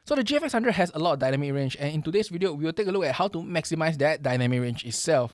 So the GFX100 has a lot of dynamic range, and in today's video, we will take a look at how to maximize that dynamic range itself.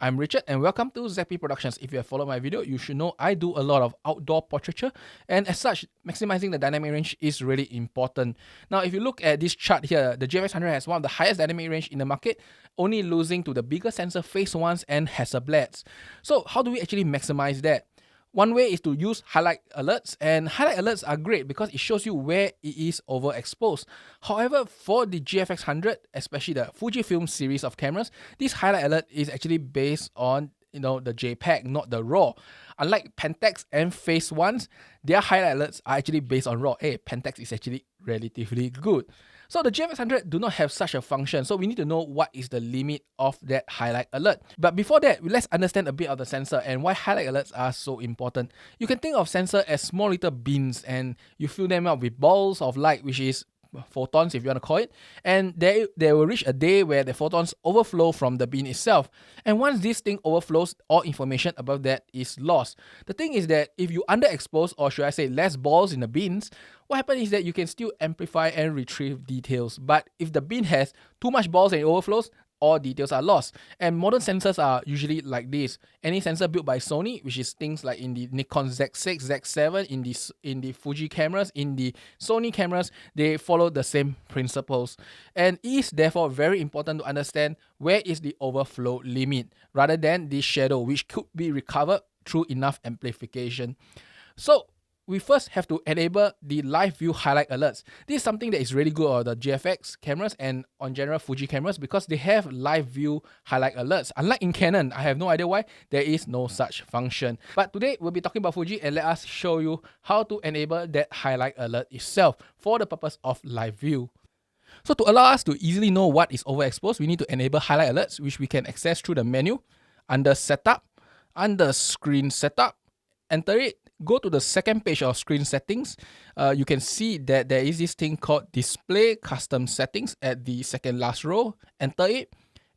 I'm Richard and welcome to ZP Productions. If you have followed my video, you should know I do a lot of outdoor portraiture, and as such, maximizing the dynamic range is really important. Now, if you look at this chart here, the GFX100 has one of the highest dynamic range in the market, only losing to the bigger sensor Phase 1s and Hasselblads. So how do we actually maximize that? One way is to use highlight alerts, and highlight alerts are great because it shows you where it is overexposed. However, for the GFX100, especially the Fujifilm series of cameras, this highlight alert is actually based on the JPEG, not the RAW. Unlike Pentax and Phase 1s, their highlight alerts are actually based on RAW. Hey, Pentax is actually relatively good. So the GFX100 do not have such a function, so we need to know what is the limit of that highlight alert. But before that, let's understand a bit of the sensor and why highlight alerts are so important. You can think of sensor as small little beans, and you fill them up with balls of light, which is photons if you want to call it, and they will reach a day where the photons overflow from the bean itself, and once this thing overflows, all information above that is lost. The thing is that if you underexpose, or should I say less balls in the beans, what happens is that you can still amplify and retrieve details, but if the bean has too much balls and it overflows, all details are lost. And modern sensors are usually like this. Any sensor built by Sony, which is things like in the Nikon Z6, Z7, in the Fuji cameras, in the Sony cameras, they follow the same principles. And it is therefore very important to understand where is the overflow limit, rather than the shadow, which could be recovered through enough amplification. So we first have to enable the live view highlight alerts. This is something that is really good on the GFX cameras and on general Fuji cameras because they have live view highlight alerts. Unlike in Canon, I have no idea why there is no such function. But today we'll be talking about Fuji, and let us show you how to enable that highlight alert itself for the purpose of live view. So to allow us to easily know what is overexposed, we need to enable highlight alerts, which we can access through the menu, under Setup, under Screen Setup, enter it, go to the second page of screen settings. You can see that there is this thing called Display Custom Settings at the second last row. Enter it,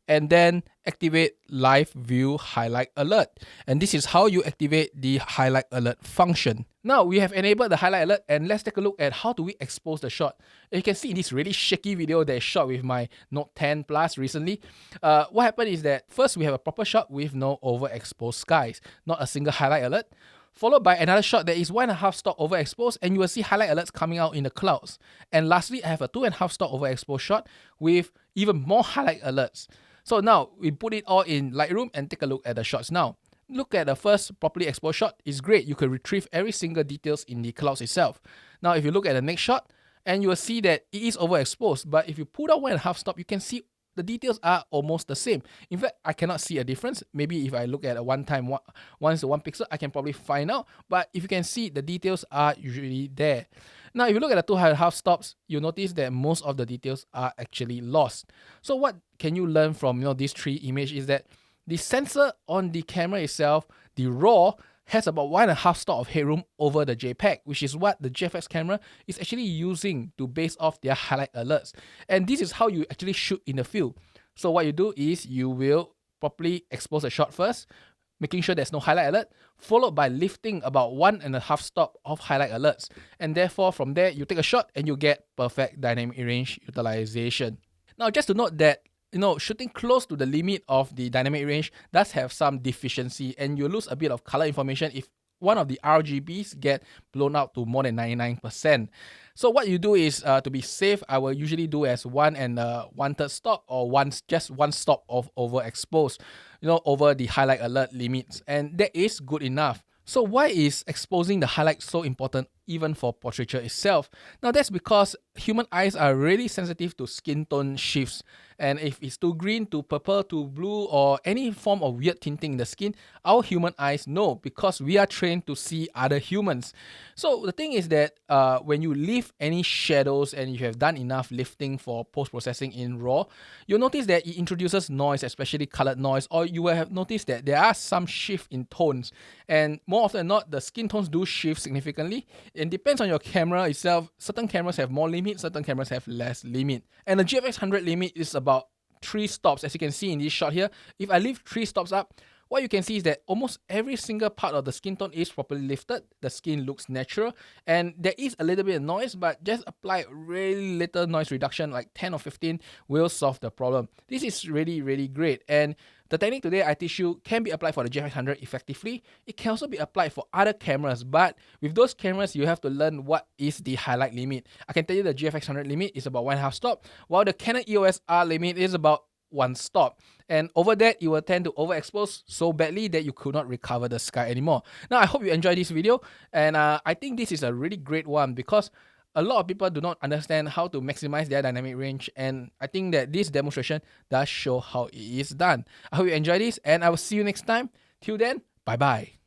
and then activate Live View Highlight Alert. And this is how you activate the Highlight Alert function. Now we have enabled the Highlight Alert, and let's take a look at how do we expose the shot. You can see in this really shaky video that is shot with my Note 10 Plus recently. What happened is that first we have a proper shot with no overexposed skies, not a single highlight alert, followed by another shot that is 1.5 stop overexposed, and you will see highlight alerts coming out in the clouds. And lastly, I have a 2.5 stop overexposed shot with even more highlight alerts. So now we put it all in Lightroom and take a look at the shots now. Look at the first properly exposed shot. It's great. You can retrieve every single details in the clouds itself. Now if you look at the next shot, and you will see that it is overexposed, but if you put out 1.5 stop, you can see the details are almost the same. In fact, I cannot see a difference. Maybe if I look at a once to 1 pixel, I can probably find out. But if you can see, the details are usually there. Now, if you look at the 2.5 stops, you'll notice that most of the details are actually lost. So what can you learn from these three images is that the sensor on the camera itself, the RAW, has about 1.5 stop of headroom over the JPEG, which is what the GFX camera is actually using to base off their highlight alerts. And this is how you actually shoot in the field. So what you do is you will properly expose the shot first, making sure there's no highlight alert, followed by lifting about 1.5 stop of highlight alerts. And therefore from there, you take a shot and you get perfect dynamic range utilization. Now just to note that shooting close to the limit of the dynamic range does have some deficiency, and you lose a bit of color information if one of the RGBs get blown out to more than 99%. So what you do is, to be safe, I will usually do as 1 1/3 stop, or just one stop of overexposed, over the highlight alert limits, and that is good enough. So why is exposing the highlight so important even for portraiture itself? Now that's because human eyes are really sensitive to skin tone shifts, and if it's too green to purple to blue or any form of weird tinting in the skin, our human eyes know because we are trained to see other humans. So the thing is that when you lift any shadows and you have done enough lifting for post-processing in RAW, you'll notice that it introduces noise, especially colored noise, or you will have noticed that there are some shift in tones, and more often than not, the skin tones do shift significantly. It depends on your camera itself. Certain cameras have more limit, certain cameras have less limit. And the GFX100 limit is about 3 stops, as you can see in this shot here. If I leave 3 stops up, what you can see is that almost every single part of the skin tone is properly lifted. The skin looks natural, and there is a little bit of noise, but just apply really little noise reduction, like 10 or 15, will solve the problem. This is really, really great. And the technique today I teach you can be applied for the GFX100 effectively. It can also be applied for other cameras, but with those cameras, you have to learn what is the highlight limit. I can tell you the GFX100 limit is about 1.5 stop, while the Canon EOS R limit is about 1 stop, and over that you will tend to overexpose so badly that you could not recover the sky anymore. Now I hope you enjoyed this video, and I think this is a really great one because a lot of people do not understand how to maximize their dynamic range, and I think that this demonstration does show how it is done. I hope you enjoy this, and I will see you next time. Till then, bye bye.